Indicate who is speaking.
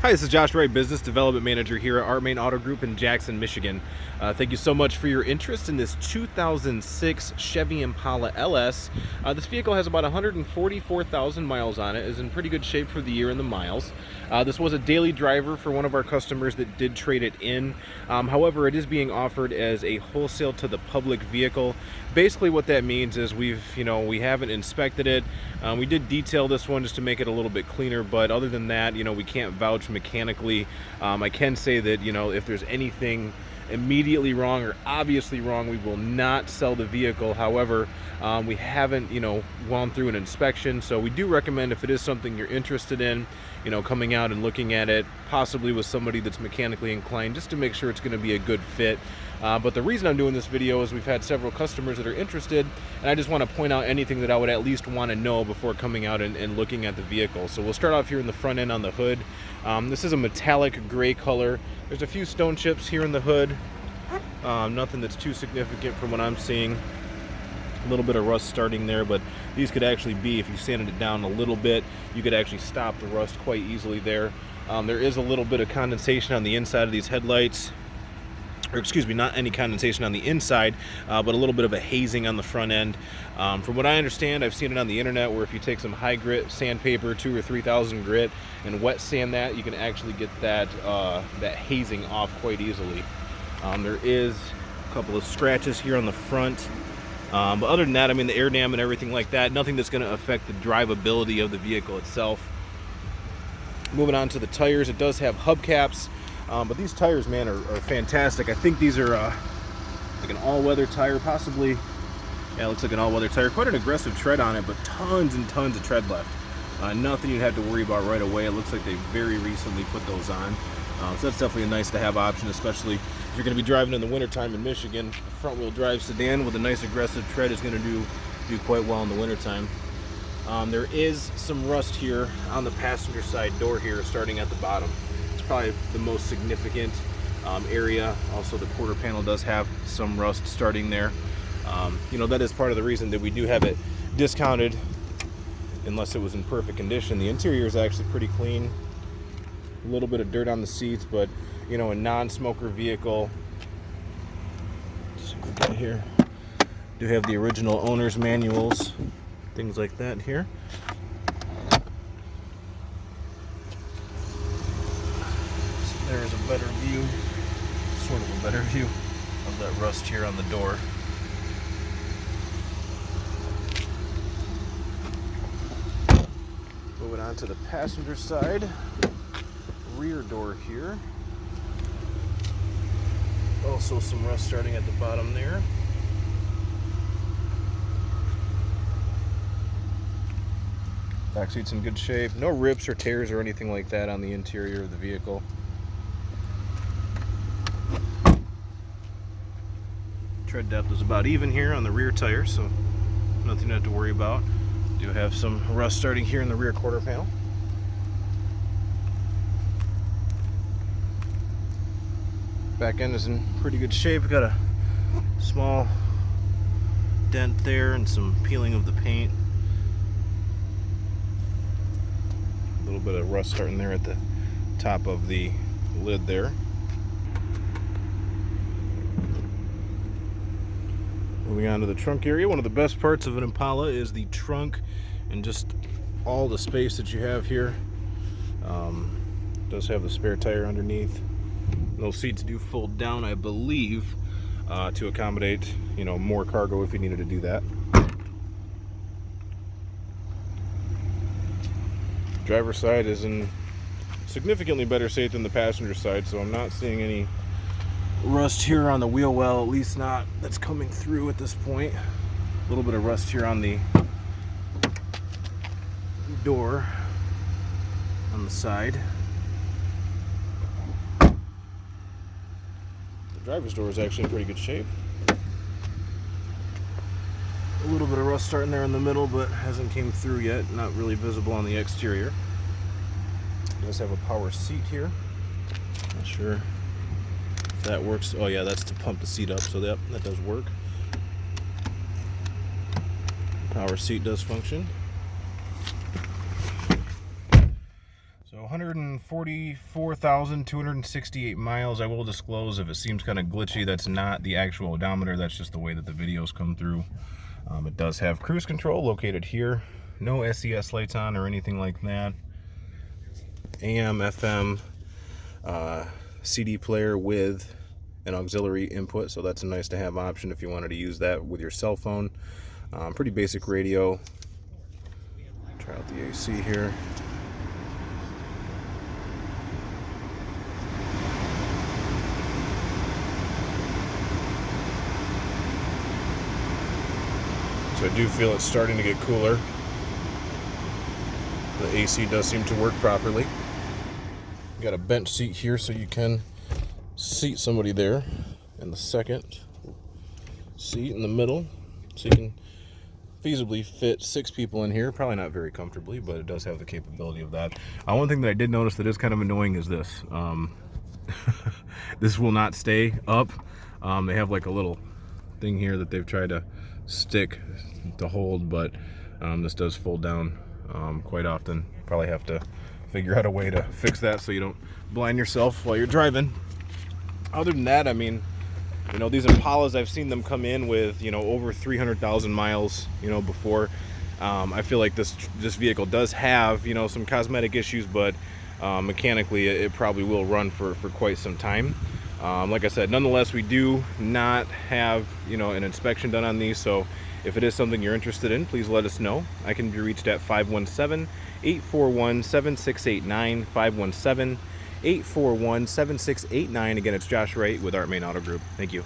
Speaker 1: Hi, this is Josh Wright, Business Development Manager here at Moehn Auto Group in Jackson, Michigan. Thank you so much for your interest in this 2006 Chevy Impala LS. This vehicle has about 144,000 miles on it, is in pretty good shape for the year and the miles. This was a daily driver for one of our customers that did trade it in. However, it is being offered as a wholesale to the public vehicle. Basically what that means is we haven't inspected it. We did detail this one just to make it a little bit cleaner, but other than that, we can't vouch mechanically. I can say that, if there's anything immediately wrong or obviously wrong, we will not sell the vehicle. However, we haven't, gone through an inspection, so we do recommend, if it is something you're interested in, coming out and looking at it, possibly with somebody that's mechanically inclined, just to make sure it's going to be a good fit. But the reason I'm doing this video is we've had several customers that are interested, and I just want to point out anything that I would at least want to know before coming out and looking at the vehicle. So we'll start off here in the front end on the hood. This is a metallic gray color. There's a few stone chips here in the hood. Nothing that's too significant from what I'm seeing. A little bit of rust starting there, but these could actually be, if you sanded it down a little bit, you could actually stop the rust quite easily there. There is a little bit of condensation on the inside of these headlights. Or excuse me, not any condensation on the inside, but a little bit of a hazing on the front end. From what I understand, I've seen it on the internet where if you take some high grit sandpaper, 2,000 or 3,000 grit, and wet sand that, you can actually get that that hazing off quite easily. There is a couple of scratches here on the front, but other than that, the air dam and everything like that, nothing that's going to affect the drivability of the vehicle itself. Moving on to the tires, it does have hubcaps. But these tires, man, are fantastic. I think these are like an all-weather tire, possibly. Yeah, it looks like an all-weather tire. Quite an aggressive tread on it, but tons and tons of tread left. Nothing you'd have to worry about right away. It looks like they very recently put those on. So that's definitely a nice-to-have option, especially if you're going to be driving in the wintertime in Michigan. A front-wheel drive sedan with a nice aggressive tread is going to do quite well in the wintertime. There is some rust here on the passenger side door here, starting at the bottom. Probably the most significant area. Also, the quarter panel does have some rust starting there. That is part of the reason that we do have it discounted unless it was in perfect condition. The interior is actually pretty clean. A little bit of dirt on the seats, but a non-smoker vehicle. Let's see what we got here. Do have the original owner's manuals, things like that here. There's a better view, sort of a better view of that rust here on the door. Moving on to the passenger side, rear door here. Also some rust starting at the bottom there. Back seat's in good shape. No rips or tears or anything like that on the interior of the vehicle. Tread depth is about even here on the rear tire, so nothing to have to worry about. Do have some rust starting here in the rear quarter panel. Back end is in pretty good shape. We've got a small dent there and some peeling of the paint. A little bit of rust starting there at the top of the lid there. Moving on to the trunk area, one of the best parts of an Impala is the trunk and just all the space that you have here. It does have the spare tire underneath. Those seats do fold down, I believe, to accommodate, more cargo if you needed to do that. Driver's side is in significantly better shape than the passenger side, so I'm not seeing any rust here on the wheel well, at least not that's coming through at this point. A little bit of rust here on the door on the side. The driver's door is actually in pretty good shape. A little bit of rust starting there in the middle, but hasn't came through yet. Not really visible on the exterior. It does have a power seat here. Not sure that works. Oh yeah, that's to pump the seat up, so that does work. Power seat does function. So 144,268 miles. I will disclose if it seems kind of glitchy, that's not the actual odometer, that's just the way that the videos come through. It does have cruise control located here. No SES lights on or anything like that. AM, FM, CD player with an auxiliary input, so that's a nice to have option if you wanted to use that with your cell phone. Pretty basic radio. Try out the AC here. So I do feel it's starting to get cooler. The AC does seem to work properly. Got a bench seat here so you can seat somebody there, and the second seat in the middle so you can feasibly fit 6 people in here. Probably not very comfortably, but it does have the capability of that. One thing that I did notice that is kind of annoying is this. This will not stay up. They have like a little thing here that they've tried to stick to hold, but this does fold down quite often. Probably have to figure out a way to fix that so you don't blind yourself while you're driving. Other than that, I mean, you know, these Impalas, I've seen them come in with, you know, over 300,000 miles, you know, before. I feel like this vehicle does have, you know, some cosmetic issues, but mechanically it probably will run for quite some time. Like I said, nonetheless, we do not have, you know, an inspection done on these, so if it is something you're interested in, please let us know. I can be reached at 517-841-7689, 517-841-7689. Again, it's Josh Wright with Maehn Auto Group. Thank you.